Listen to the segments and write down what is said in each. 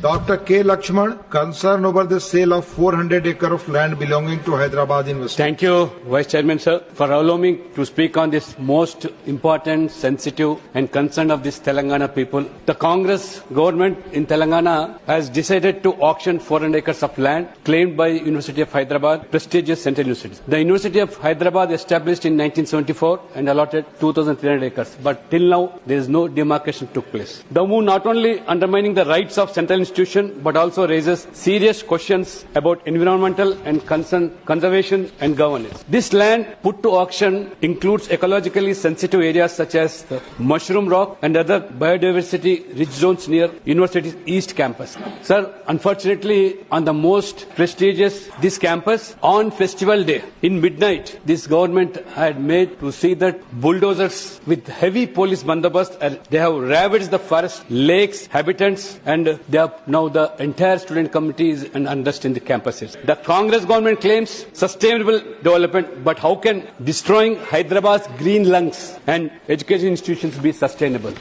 Dr. K. Lakshman, concerned over the sale of 400 acre of land belonging to Hyderabad University. Thank you, Vice Chairman, sir, for allowing me to speak on this most important, sensitive and concern of this Telangana people. The Congress government in Telangana has decided to auction 400 acres of land claimed by University of Hyderabad, prestigious Central University. The University of Hyderabad established in 1974 and allotted 2,300 acres. But till now, there is no demarcation took place. The move not only undermining the rights of Central Institution but also raises serious questions about environmental and conservation and governance. This land put to auction includes ecologically sensitive areas such as the Mushroom Rock and other biodiversity rich zones near University's East Campus. Sir, unfortunately, on the most prestigious this campus, on festival day, in midnight, this government had made to see that bulldozers with heavy police bandobast, they have ravaged the forest, lakes, habitants, and they have now the entire student community is unrest in the campuses. The Congress government claims sustainable development, but how can destroying Hyderabad's green lungs and education institutions be sustainable?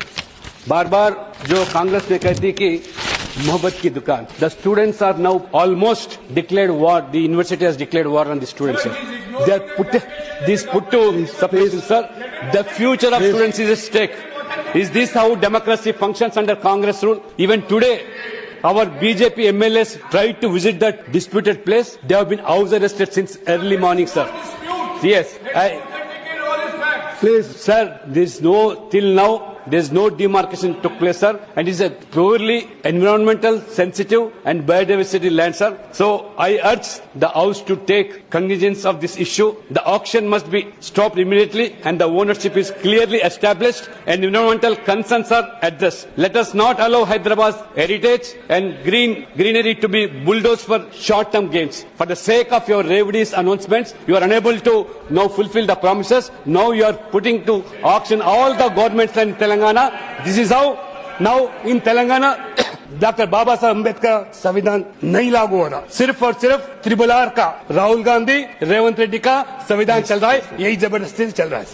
बार-बार जो कांग्रेस ने कहती है कि मोहब्बत की दुकान. The students are now almost declared war. The university has declared war on the students. They are put to suppression, sir. The future of students is at stake. Is this how democracy functions under Congress rule? Even today, our BJP MLAs tried to visit that disputed place. They have been house arrested since early morning, sir. Yes, please, sir. There is no demarcation took place, sir, and it is a purely environmental, sensitive and biodiversity land, sir. So I urge the House to take cognizance of this issue. The auction must be stopped immediately and the ownership is clearly established and environmental concerns are addressed. Let us not allow Hyderabad's heritage and greenery to be bulldozed for short-term gains. For the sake of your Revdi's announcements, you are unable to now fulfill the promises. Now you are putting to auction all the governments in Telangana. This is how now in Telangana doctor Baba Saheb Ambedkar का संविधान नहीं लागू हो रहा. सिर्फ और सिर्फ त्रिपुल are का राहुल गांधी रेवंत रेड्डी का संविधान चल रहा है. यही जबरदस्ती चल रहा है.